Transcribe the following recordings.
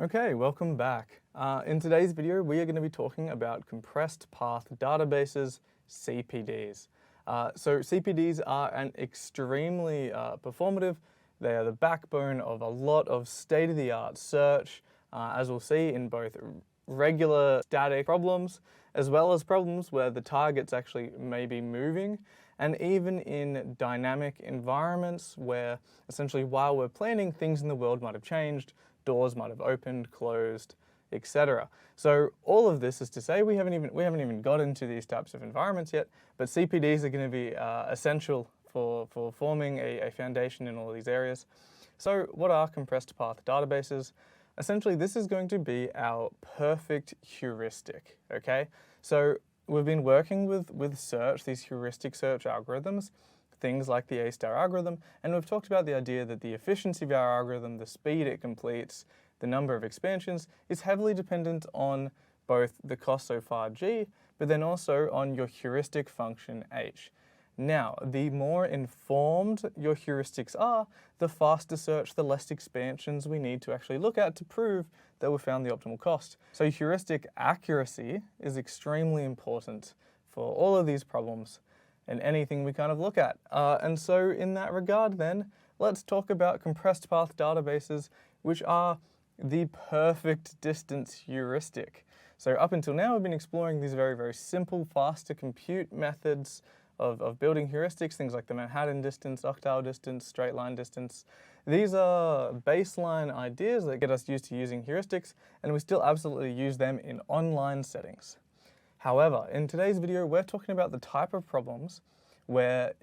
Okay, welcome back. In today's video, we are going to be talking about compressed path databases, CPDs. So CPDs are an extremely performative. They are the backbone of a lot of state-of-the-art search, as we'll see in both regular static problems, as well as problems where the targets actually may be moving, and even in dynamic environments where essentially while we're planning, things in the world might have changed, doors might have opened, closed, etc. So all of this is to say we haven't even got into these types of environments yet, but CPDs are going to be essential for forming a foundation in all of these areas. So what are compressed path databases? Essentially, this is going to be our perfect heuristic, okay? So we've been working with search, these heuristic search algorithms, things like the A-star algorithm, and we've talked about the idea that the efficiency of our algorithm, the speed it completes, the number of expansions, is heavily dependent on both the cost so far G, but then also on your heuristic function H. Now, the more informed your heuristics are, the faster search, the less expansions we need to actually look at to prove that we've found the optimal cost. So heuristic accuracy is extremely important for all of these problems and anything we kind of look at. And so in that regard then, let's talk about compressed path databases, which are the perfect distance heuristic. So up until now, we've been exploring these very, very simple, fast to compute methods of building heuristics, things like the Manhattan distance, octile distance, straight line distance. These are baseline ideas that get us used to using heuristics, and we still absolutely use them in online settings. However, in today's video, we're talking about the type of problems where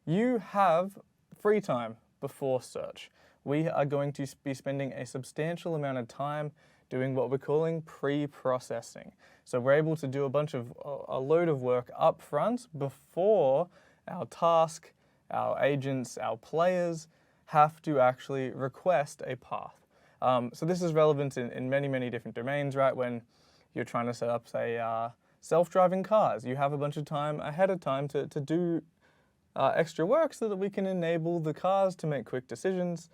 you have free time before search. We are going to be spending a substantial amount of time doing what we're calling pre-processing. So we're able to do a load of work up front before our task, our agents, our players have to actually request a path. So this is relevant in many, many different domains, right? When you're trying to set up, say, self-driving cars, you have a bunch of time ahead of time to do extra work so that we can enable the cars to make quick decisions.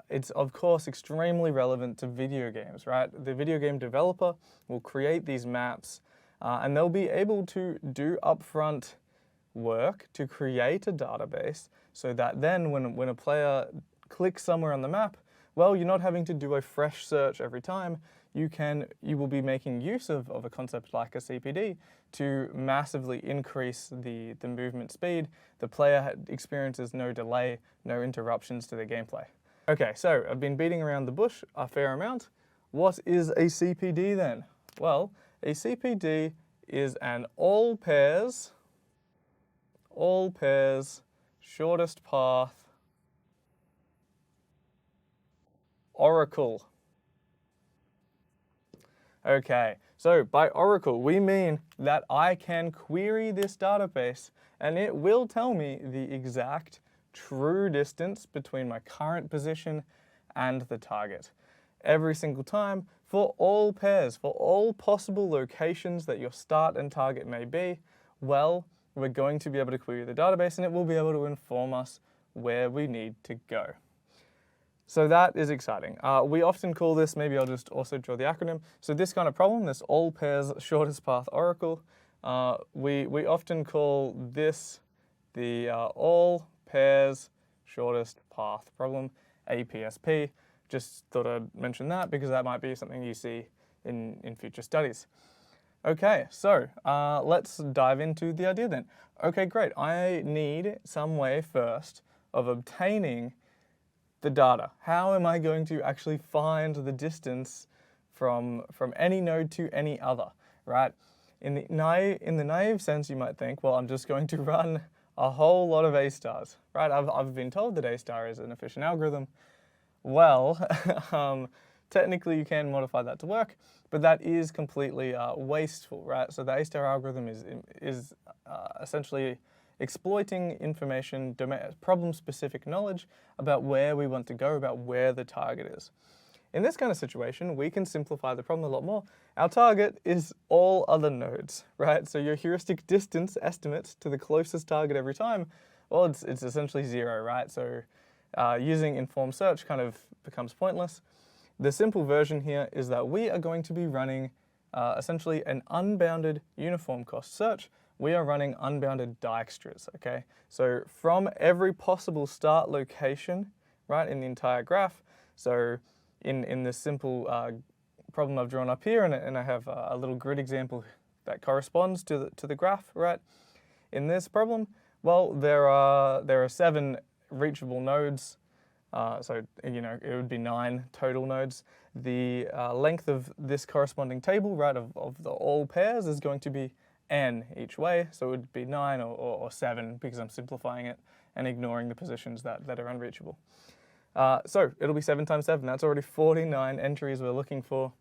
It's of course extremely relevant to video games, right? The video game developer will create these maps and they'll be able to do upfront work to create a database so that then when a player clicks somewhere on the map, well, you're not having to do a fresh search every time. You will be making use of a concept like a CPD to massively increase the movement speed. The player experiences no delay, no interruptions to their gameplay. Okay, so I've been beating around the bush a fair amount. What is a CPD then? Well, a CPD is an all pairs, shortest path oracle. Okay, so by oracle, we mean that I can query this database and it will tell me the exact true distance between my current position and the target. Every single time, for all pairs, for all possible locations that your start and target may be, well, we're going to be able to query the database and it will be able to inform us where we need to go. So that is exciting. We often call this, maybe I'll just also draw the acronym. So this kind of problem, this all pairs shortest path oracle, we often call this the all pairs shortest path problem, APSP. Just thought I'd mention that because that might be something you see in future studies. Okay, so let's dive into the idea then. Okay, great. I need some way first of obtaining the data. How am I going to actually find the distance from any node to any other, right? In the naive sense, you might think, well, I'm just going to run a whole lot of A-stars, right? I've been told that A-star is an efficient algorithm. Well, technically you can modify that to work, but that is completely wasteful, right? So the A-star algorithm is essentially exploiting information, problem-specific knowledge about where we want to go, about where the target is. In this kind of situation, we can simplify the problem a lot more. Our target is all other nodes, right? So your heuristic distance estimate to the closest target every time, well, it's essentially 0, right? So using informed search kind of becomes pointless. The simple version here is that we are going to be running essentially an unbounded uniform cost search. We are running unbounded Dijkstras, okay? So from every possible start location, right, in the entire graph, so in this simple problem I've drawn up here, and I have a little grid example that corresponds to the graph, right? In this problem, well, there are 7 reachable nodes, so you know it would be 9 total nodes. The length of this corresponding table, right, of the all pairs is going to be n each way, so it would be 9 or 7 because I'm simplifying it and ignoring the positions that are unreachable. So it'll be 7 times 7. That's already 49 entries we're looking for.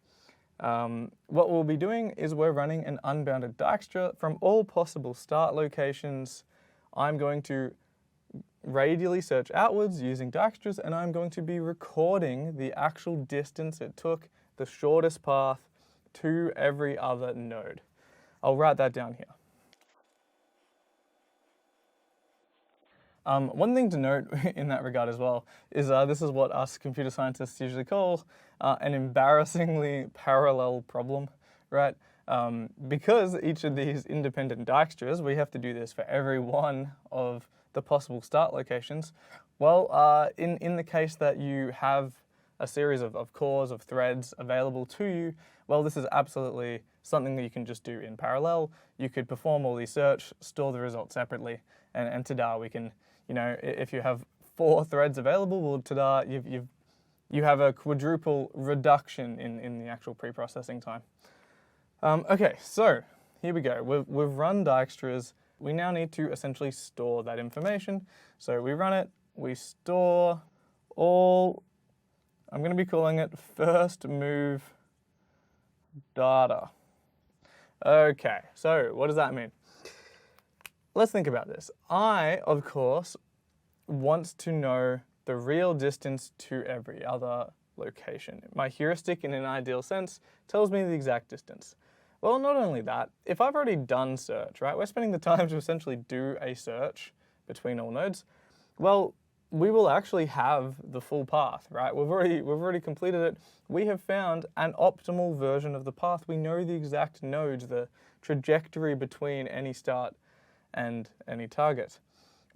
What we'll be doing is we're running an unbounded Dijkstra from all possible start locations. I'm going to radially search outwards using Dijkstras, and I'm going to be recording the actual distance it took, the shortest path to every other node. I'll write that down here. One thing to note in that regard as well is this is what us computer scientists usually call an embarrassingly parallel problem, right? Because each of these independent Dijkstras, we have to do this for every one of the possible start locations. Well, in the case that you have a series of cores, of threads available to you, well, this is absolutely something that you can just do in parallel. You could perform all these search, store the results separately, and ta-da, we can, you know, if you have 4 threads available, well, ta-da, you have a quadruple reduction in the actual pre-processing time. Okay, so here we go. We've run Dijkstras. We now need to essentially store that information. So we run it, we store all, I'm going to be calling it first move data. Okay, so what does that mean? Let's think about this. I, of course, want to know the real distance to every other location. My heuristic, in an ideal sense, tells me the exact distance. Well, not only that, if I've already done search, right, we're spending the time to essentially do a search between all nodes, well, we will actually have the full path, right? We've already completed it. We have found an optimal version of the path. We know the exact nodes, the trajectory between any start and any target.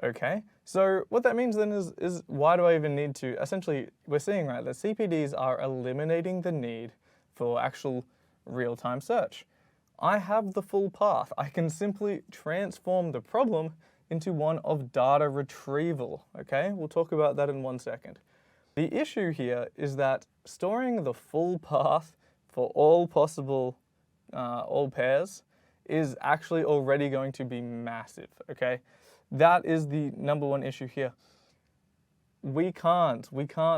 Okay, so what that means then is why do I even need to, essentially, we're seeing, right, that CPDs are eliminating the need for actual real-time search. I have the full path. I can simply transform the problem into one of data retrieval, okay? We'll talk about that in 1 second. The issue here is that storing the full path for all possible, all pairs is actually already going to be massive, okay? That is the #1 issue here. We can't,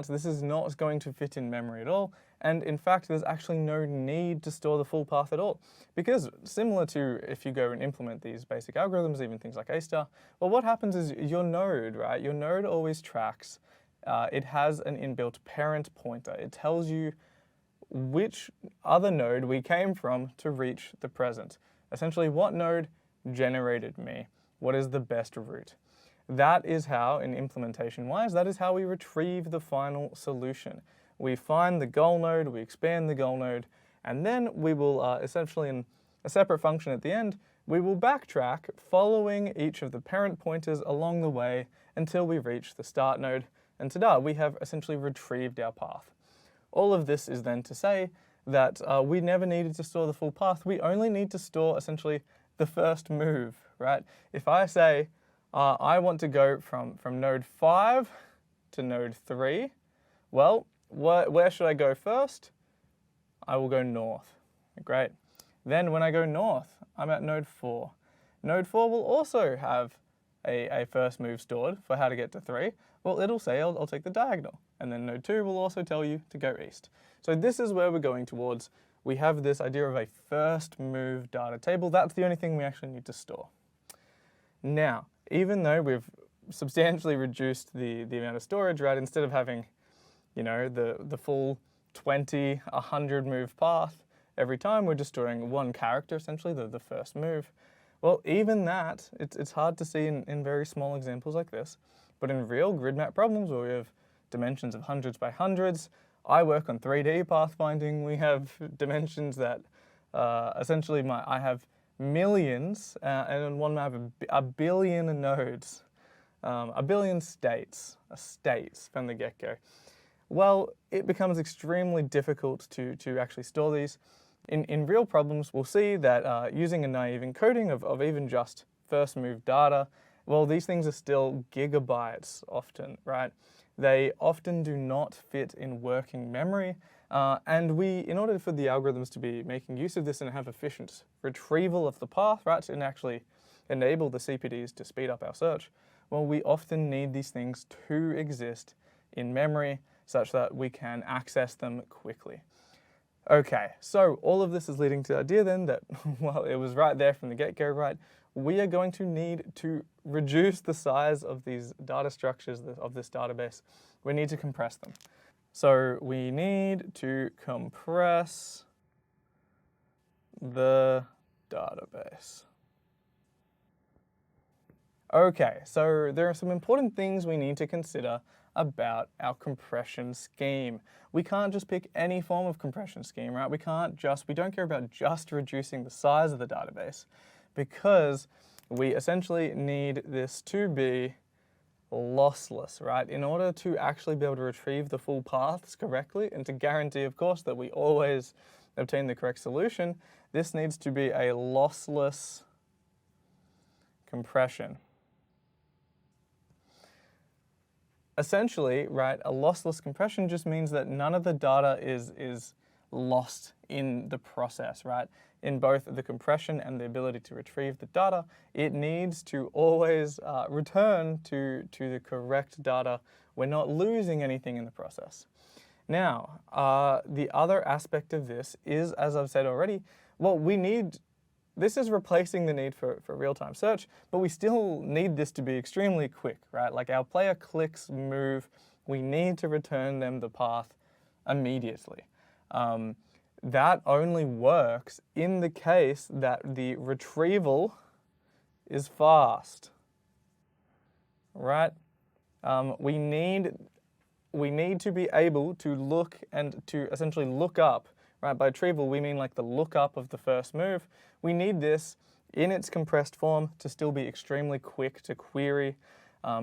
this is not going to fit in memory at all. And in fact, there's actually no need to store the full path at all. Because similar to if you go and implement these basic algorithms, even things like A*, well, what happens is your node, right? Your node always tracks. It has an inbuilt parent pointer. It tells you which other node we came from to reach the present. Essentially, what node generated me? What is the best route? That is how, in implementation-wise, that is how we retrieve the final solution. We find the goal node, we expand the goal node, and then we will essentially, in a separate function at the end, we will backtrack following each of the parent pointers along the way until we reach the start node, and ta-da, we have essentially retrieved our path. All of this is then to say that we never needed to store the full path. We only need to store essentially the first move, right? If I say I want to go from node 5 to node 3, well, where should I go first? I will go north. Great. Then when I go north, I'm at node 4. Node 4 will also have a first move stored for how to get to 3. Well, it'll say I'll take the diagonal. And then node 2 will also tell you to go east. So this is where we're going towards. We have this idea of a first move data table. That's the only thing we actually need to store. Now, even though we've substantially reduced the amount of storage, right, instead of having, you know, the full 20, 100 move path every time, we're just storing one character, essentially, the first move. Well, even that, it's hard to see in very small examples like this, but in real grid map problems where we have dimensions of hundreds by hundreds, I work on 3D pathfinding. We have dimensions that essentially I have millions, and on one map a billion nodes, a billion states from the get-go. Well, it becomes extremely difficult to actually store these. In real problems, we'll see that using a naive encoding of even just first move data, well, these things are still gigabytes often, right? They often do not fit in working memory, and in order for the algorithms to be making use of this and have efficient retrieval of the path, right, and actually enable the CPDs to speed up our search, well, we often need these things to exist in memory such that we can access them quickly. Okay, so all of this is leading to the idea then that, well, it was right there from the get-go, right? We are going to need to reduce the size of these data structures of this database. We need to compress them. So we need to compress the database. Okay, so there are some important things we need to consider about our compression scheme. We can't just pick any form of compression scheme, right? We don't care about just reducing the size of the database, because we essentially need this to be lossless, right? In order to actually be able to retrieve the full paths correctly and to guarantee, of course, that we always obtain the correct solution, this needs to be a lossless compression. Essentially, right, a lossless compression just means that none of the data is lost in the process, right? In both the compression and the ability to retrieve the data, it needs to always return to the correct data. We're not losing anything in the process. Now, the other aspect of this is, as I've said already, well, this is replacing the need for real-time search, but we still need this to be extremely quick, right? Like our player clicks, move, we need to return them the path immediately. That only works in the case that the retrieval is fast, right? We need to be able to look and to essentially look up, right? By retrieval, we mean like the lookup of the first move. We need this in its compressed form to still be extremely quick to query,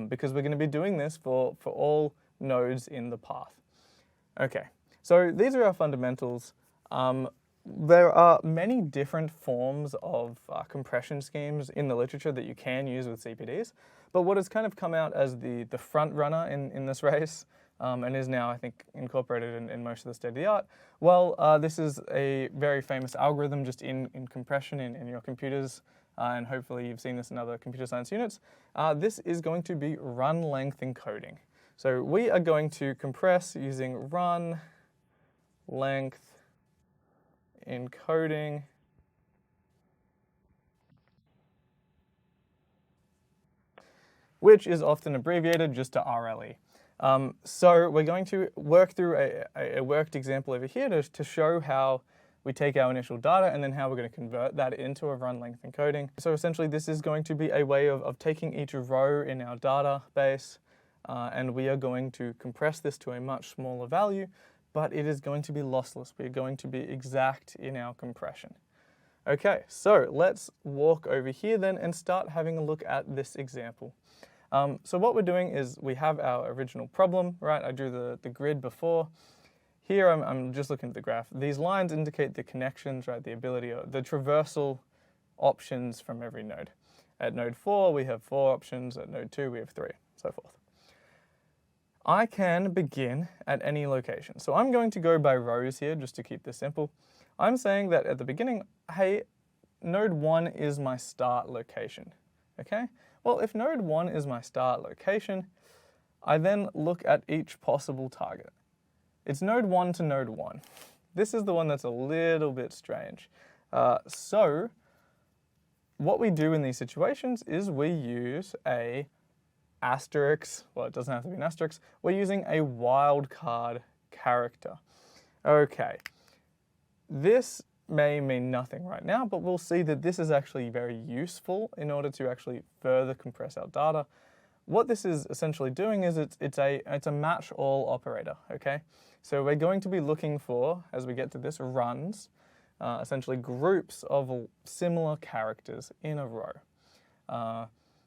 because we're going to be doing this for all nodes in the path. Okay, so these are our fundamentals. There are many different forms of compression schemes in the literature that you can use with CPDs, but what has kind of come out as the front runner in this race, and is now, I think, incorporated in most of the state-of-the-art, well, this is a very famous algorithm just in compression in your computers, and hopefully you've seen this in other computer science units. This is going to be run length encoding. So we are going to compress using run length encoding. Which is often abbreviated just to RLE. So we're going to work through a worked example over here to show how we take our initial data and then how we're going to convert that into a run length encoding. So essentially this is going to be a way of taking each row in our database, and we are going to compress this to a much smaller value, but it is going to be lossless. We're going to be exact in our compression. Okay, so let's walk over here then and start having a look at this example. So what we're doing is we have our original problem, right? I drew the grid before. Here I'm just looking at the graph. These lines indicate the connections, right? The ability, the traversal options from every node. At node 4, we have 4 options. At node 2, we have 3, so forth. I can begin at any location. So I'm going to go by rows here just to keep this simple. I'm saying that at the beginning, hey, node 1 is my start location, okay? Well, if node 1 is my start location, I then look at each possible target. It's node 1 to node 1. This is the one that's a little bit strange. So what we do in these situations is we use a asterisk, well, it doesn't have to be an asterisk, we're using a wildcard character. Okay, this may mean nothing right now, but we'll see that this is actually very useful in order to actually further compress our data. what this is essentially doing is it's a match all operator, okay? So we're going to be looking for, as we get to this, runs, essentially groups of similar characters in a row.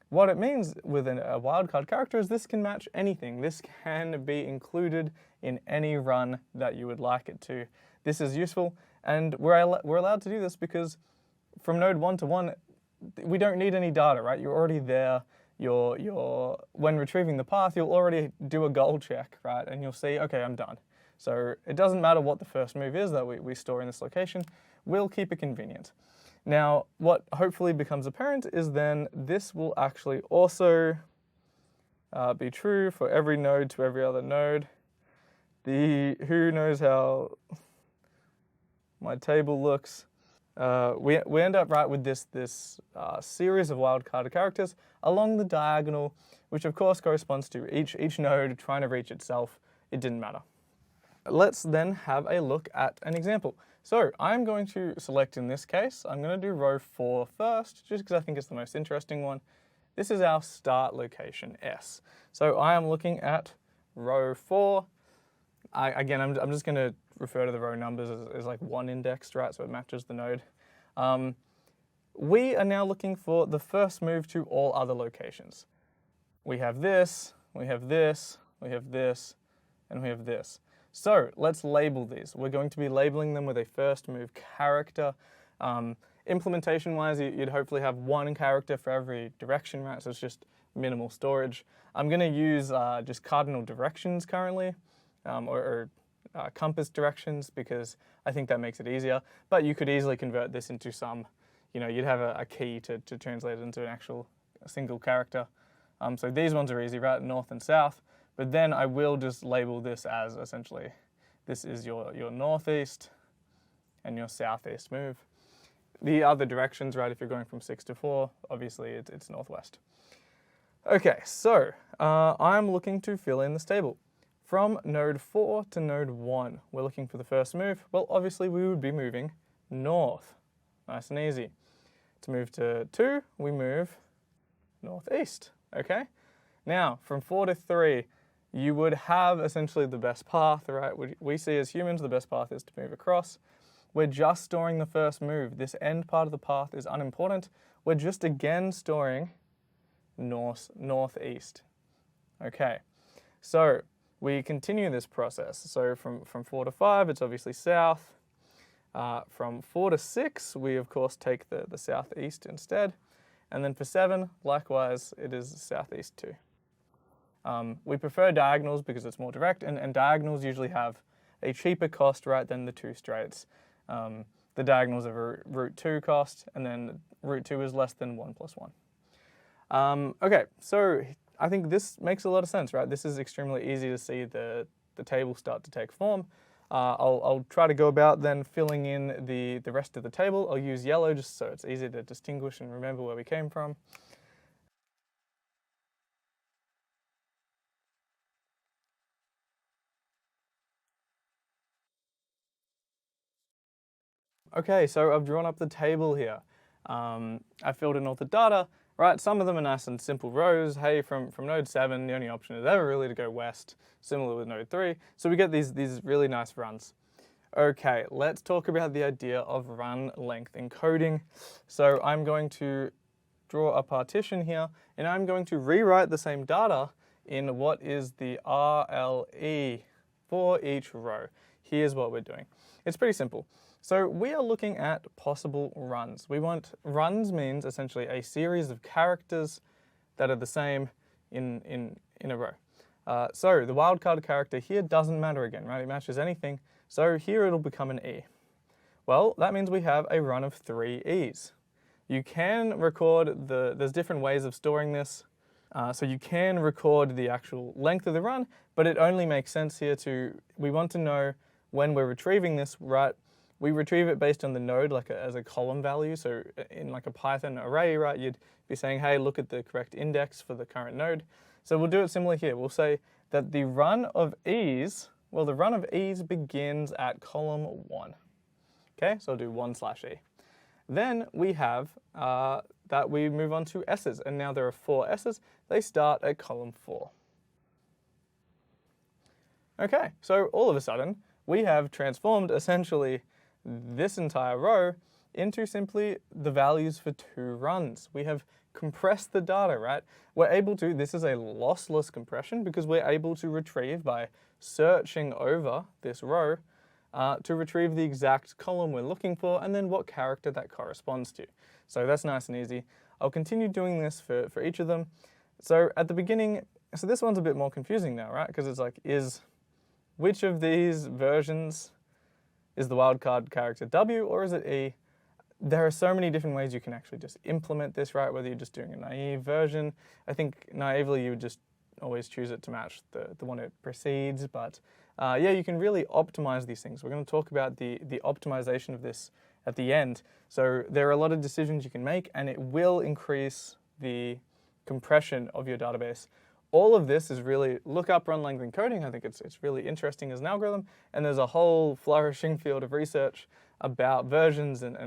What it means with a wildcard character is this can match anything. This can be included in any run that you would like it to. This is useful, and we're allowed to do this because from node 1 to 1, we don't need any data, right? You're already there. When retrieving the path, you'll already do a goal check, right? And you'll see, okay, I'm done. So it doesn't matter what the first move is that we store in this location. We'll keep it convenient. Now, what hopefully becomes apparent is then this will actually also be true for every node to every other node. Who knows how my table looks? We end up right with this series of wildcard characters along the diagonal, which of course corresponds to each node trying to reach itself. It didn't matter. Let's then have a look at an example. So I'm going to select, in this case, I'm going to do row 4 first, just because I think it's the most interesting one. This is our start location, S. So I am looking at row 4. Again, I'm just going to refer to the row numbers as like one indexed, right? So it matches the node. We are now looking for the first move to all other locations. We have this, we have this, we have this, and we have this. So let's label these. We're going to be labeling them with a first move character. Implementation-wise, you'd hopefully have one character for every direction, right? So it's just minimal storage. I'm going to use just cardinal directions currently, or compass directions, because I think that makes it easier. But you could easily convert this into some, you'd have a key to translate it into an actual single character. So these ones are easy, right? North and south. But then I will just label this as essentially, this is your northeast and your southeast move. The other directions, right, if you're going from 6 to 4, obviously it's northwest. Okay, so I'm looking to fill in this table. From node 4 to node 1, we're looking for the first move. Well, obviously we would be moving north. Nice and easy. To move to 2, we move northeast, okay? Now, from 4 to 3, you would have essentially the best path, right? We see as humans the best path is to move across. We're just storing the first move. This end part of the path is unimportant. We're just again storing northeast. Okay, so we continue this process. So from 4 to 5, it's obviously south. From 4 to 6, we of course take the southeast instead. And then for 7, likewise, it is southeast too. We prefer diagonals because it's more direct, and diagonals usually have a cheaper cost, right, than the 2 straights. The diagonals have a root 2 cost, and then root 2 is less than 1 plus 1. Okay, so I think this makes a lot of sense, right? This is extremely easy to see the table start to take form. I'll try to go about then filling in the rest of the table. I'll use yellow just so it's easy to distinguish and remember where we came from. Okay, so I've drawn up the table here. I filled in all the data, right? Some of them are nice and simple rows. Hey, from node 7, the only option is ever really to go west, similar with node 3. So we get these really nice runs. Okay, let's talk about the idea of run length encoding. So I'm going to draw a partition here, and I'm going to rewrite the same data in what is the RLE for each row. Here's what we're doing. It's pretty simple. So we are looking at possible runs. Runs means essentially a series of characters that are the same in a row. So the wildcard character here doesn't matter again, right? It matches anything. So here it'll become an E. Well, that means we have a run of 3 E's. You can record there's different ways of storing this. So you can record the actual length of the run, but it only makes sense here we want to know when we're retrieving this, right? We retrieve it based on the node, like as a column value. So in like a Python array, right, you'd be saying, hey, look at the correct index for the current node. So we'll do it similar here. We'll say that the run of E's, well, the run of E's begins at column 1. Okay, so I'll do 1/E. Then we have that we move on to S's, and now there are 4 S's. They start at column 4. Okay, so all of a sudden, we have transformed essentially this entire row into simply the values for 2 runs. We have compressed the data, right? We're able to, this is a lossless compression because we're able to retrieve by searching over this row to retrieve the exact column we're looking for and then what character that corresponds to. So that's nice and easy. I'll continue doing this for each of them. So at the beginning, so this one's a bit more confusing now, right? Because it's like, which of these versions is the wildcard character W or is it E? There are so many different ways you can actually just implement this, right? Whether you're just doing a naive version. I think naively you would just always choose it to match the one it precedes. But yeah, you can really optimize these things. We're going to talk about the optimization of this at the end. So there are a lot of decisions you can make and it will increase the compression of your database. All of this is really, look up run length encoding. I think it's really interesting as an algorithm. And there's a whole flourishing field of research about versions and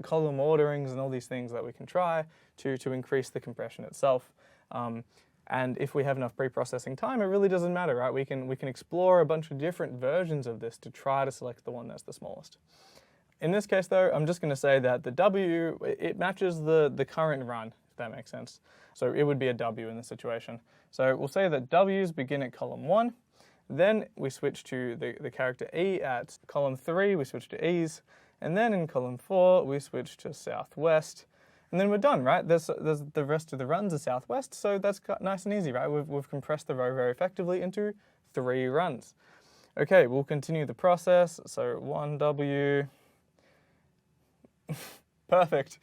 column orderings and all these things that we can try to increase the compression itself. And if we have enough pre-processing time, it really doesn't matter, right? We can explore a bunch of different versions of this to try to select the one that's the smallest. In this case though, I'm just going to say that the W, it matches the current run, if that makes sense. So it would be a W in this situation. So we'll say that W's begin at column 1, then we switch to the character E at column 3, we switch to E's, and then in column 4 we switch to southwest, and then we're done, right? There's the rest of the runs are southwest, so that's nice and easy, right? We've compressed the row very effectively into 3 runs. Okay, we'll continue the process, so 1W, perfect.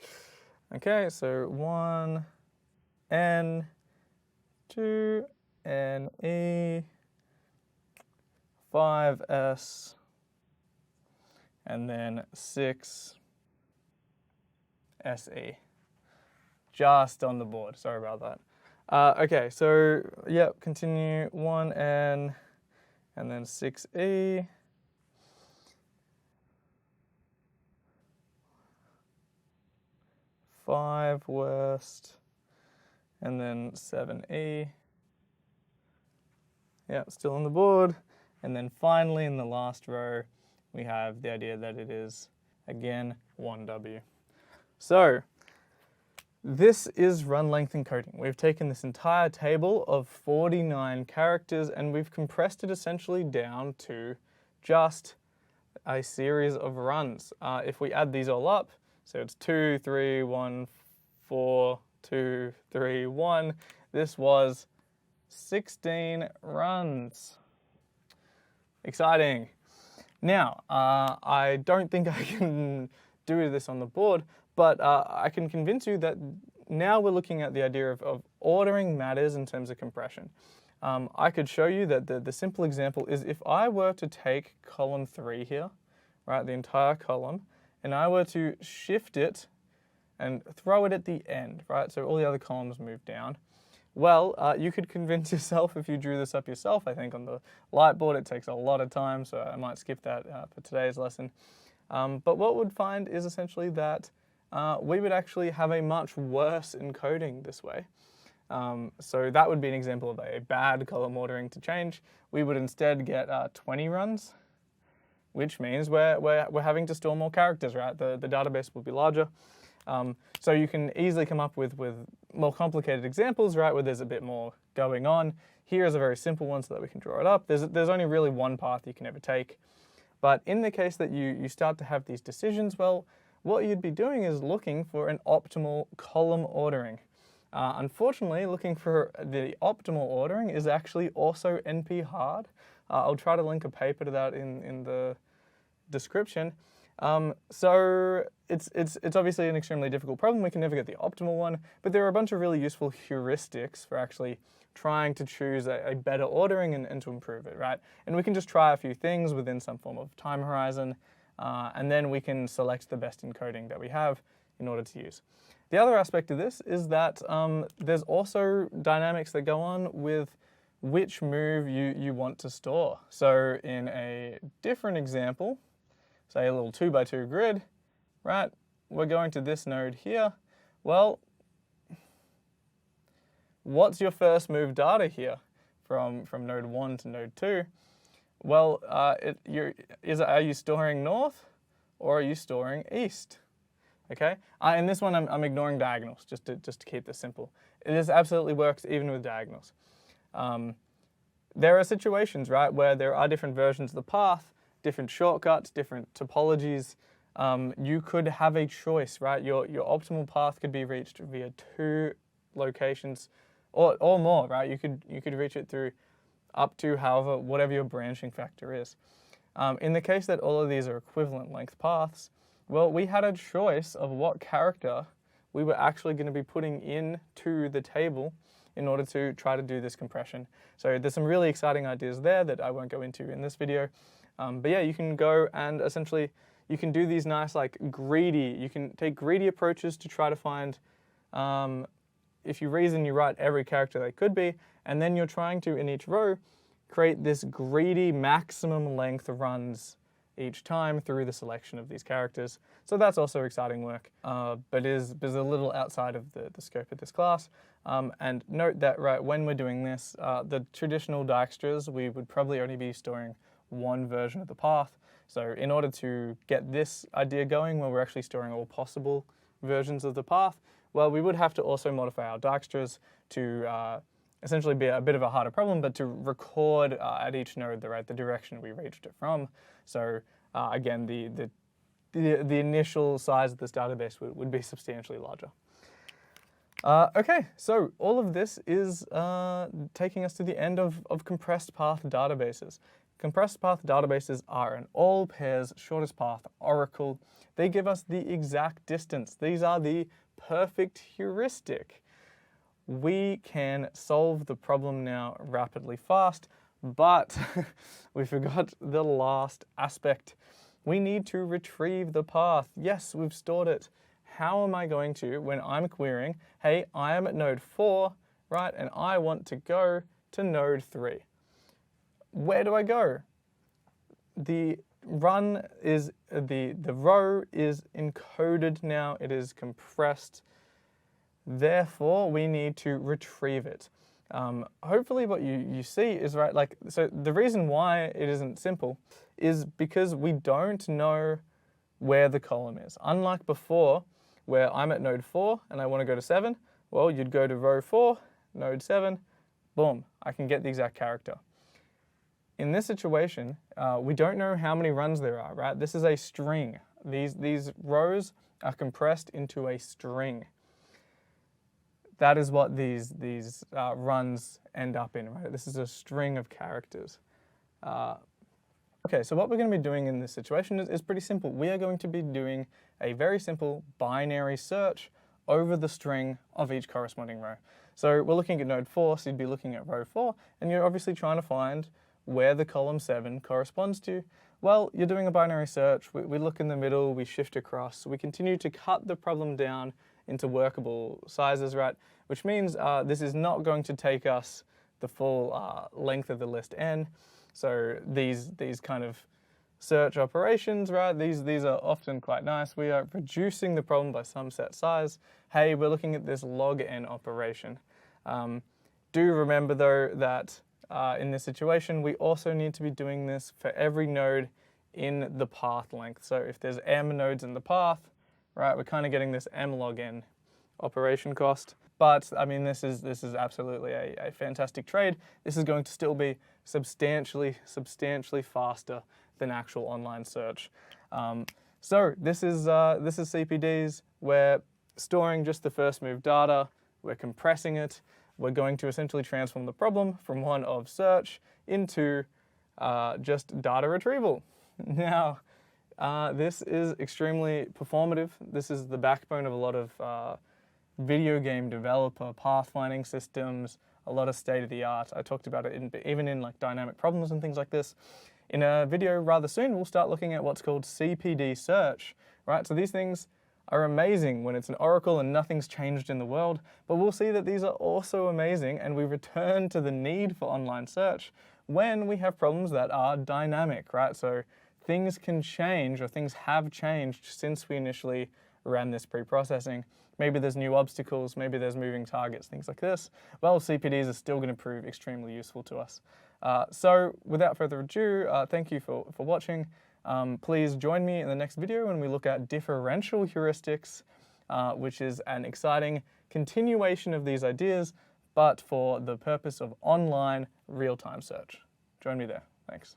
Okay, so 1 N, 2 N E, 5 S, and then 6 SE. Just on the board, sorry about that. Okay, so yeah, continue 1 N, and then 6 E. 5 west, and then 7E. Yeah, still on the board. And then finally in the last row, we have the idea that it is, again, 1W. So this is run length encoding. We've taken this entire table of 49 characters and we've compressed it essentially down to just a series of runs. If we add these all up, so it's 2, 3, 1, 4, 2, 3, 1. This was 16 runs. Exciting. Now, I don't think I can do this on the board, but I can convince you that now we're looking at the idea of ordering matters in terms of compression. I could show you that the simple example is if I were to take column 3 here, right, the entire column, and I were to shift it and throw it at the end, right, so all the other columns move down. Well, you could convince yourself if you drew this up yourself. I think on the light board it takes a lot of time, so I might skip that for today's lesson. But what we'd find is essentially that we would actually have a much worse encoding this way. So that would be an example of a bad column ordering to change. We would instead get 20 runs, which means we're having to store more characters, right? The database will be larger. So you can easily come up with more complicated examples, right, where there's a bit more going on. Here is a very simple one so that we can draw it up. There's only really one path you can ever take. But in the case that you start to have these decisions, well, what you'd be doing is looking for an optimal column ordering. Unfortunately, looking for the optimal ordering is actually also NP hard. I'll try to link a paper to that in the description. So it's obviously an extremely difficult problem. We can never get the optimal one, but there are a bunch of really useful heuristics for actually trying to choose a better ordering and to improve it, right? And we can just try a few things within some form of time horizon, and then we can select the best encoding that we have in order to use. The other aspect of this is that there's also dynamics that go on with which move you want to store. So in a different example, say a little 2x2 grid, right? we're going to this node here. Well, what's your first move data here from node 1 to node 2? Well, are you storing north or are you storing east? Okay, in this one I'm ignoring diagonals just to keep this simple. This absolutely works even with diagonals. There are situations, right, where there are different versions of the path, different shortcuts, different topologies. You could have a choice, right? Your optimal path could be reached via 2 locations or more, right? You could reach it through up to whatever your branching factor is. In the case that all of these are equivalent length paths, well, we had a choice of what character we were actually going to be putting into the table in order to try to do this compression. So there's some really exciting ideas there that I won't go into in this video. But yeah, you can go and essentially, you can do these nice you can take greedy approaches to try to find, if you reason, you write every character they could be, and then you're trying to, in each row, create this greedy maximum length runs each time through the selection of these characters. So that's also exciting work, but is a little outside of the scope of this class. And note that, right, when we're doing this, the traditional Dijkstras, we would probably only be storing one version of the path. So in order to get this idea going, where we're actually storing all possible versions of the path, well, we would have to also modify our Dijkstras to essentially be a bit of a harder problem, but to record at each node the direction we reached it from. So again, the initial size of this database would be substantially larger. Okay, so all of this is taking us to the end of compressed path databases. Compressed path databases are an all pairs shortest path oracle. They give us the exact distance. These are the perfect heuristic. We can solve the problem now rapidly fast, but we forgot the last aspect. We need to retrieve the path. Yes, we've stored it. How am I going to, when I'm querying, hey, I am at node 4, right, and I want to go to node 3. Where do I go? The row is encoded now, it is compressed. Therefore, we need to retrieve it. Hopefully what you see is right, so the reason why it isn't simple is because we don't know where the column is. Unlike before, where I'm at node 4 and I want to go to 7, well, you'd go to row 4, node 7, boom, I can get the exact character. In this situation, we don't know how many runs there are, right? This is a string. These rows are compressed into a string. That is what these runs end up in, right? This is a string of characters. Okay, so what we're going to be doing in this situation is pretty simple. We are going to be doing a very simple binary search over the string of each corresponding row. So we're looking at node 4, so you'd be looking at row 4, and you're obviously trying to find where the column 7 corresponds to. Well, you're doing a binary search. We look in the middle, we shift across, we continue to cut the problem down into workable sizes, right? Which means this is not going to take us the full length of the list n. So these kind of search operations, right? These are often quite nice. We are reducing the problem by some set size. Hey, we're looking at this log n operation. Do remember though that in this situation, we also need to be doing this for every node in the path length. So if there's m nodes in the path, right, we're kind of getting this m log n operation cost. But I mean, this is absolutely a fantastic trade. This is going to still be substantially faster than actual online search. So this is CPDs. We're storing just the first move data. We're compressing it. We're going to essentially transform the problem from one of search into just data retrieval. Now, this is extremely performative. This is the backbone of a lot of video game developer pathfinding systems, a lot of state-of-the-art. I talked about it even in like dynamic problems and things like this. In a video rather soon, we'll start looking at what's called CPD-search, right? So these things are amazing when it's an oracle and nothing's changed in the world, but we'll see that these are also amazing and we return to the need for online search when we have problems that are dynamic, right? So things can change, or things have changed since we initially ran this pre-processing. Maybe there's new obstacles, maybe there's moving targets, things like this. Well, CPDs are still going to prove extremely useful to us. So without further ado, thank you for watching. Please join me in the next video when we look at differential heuristics, which is an exciting continuation of these ideas, but for the purpose of online real-time search. Join me there. Thanks.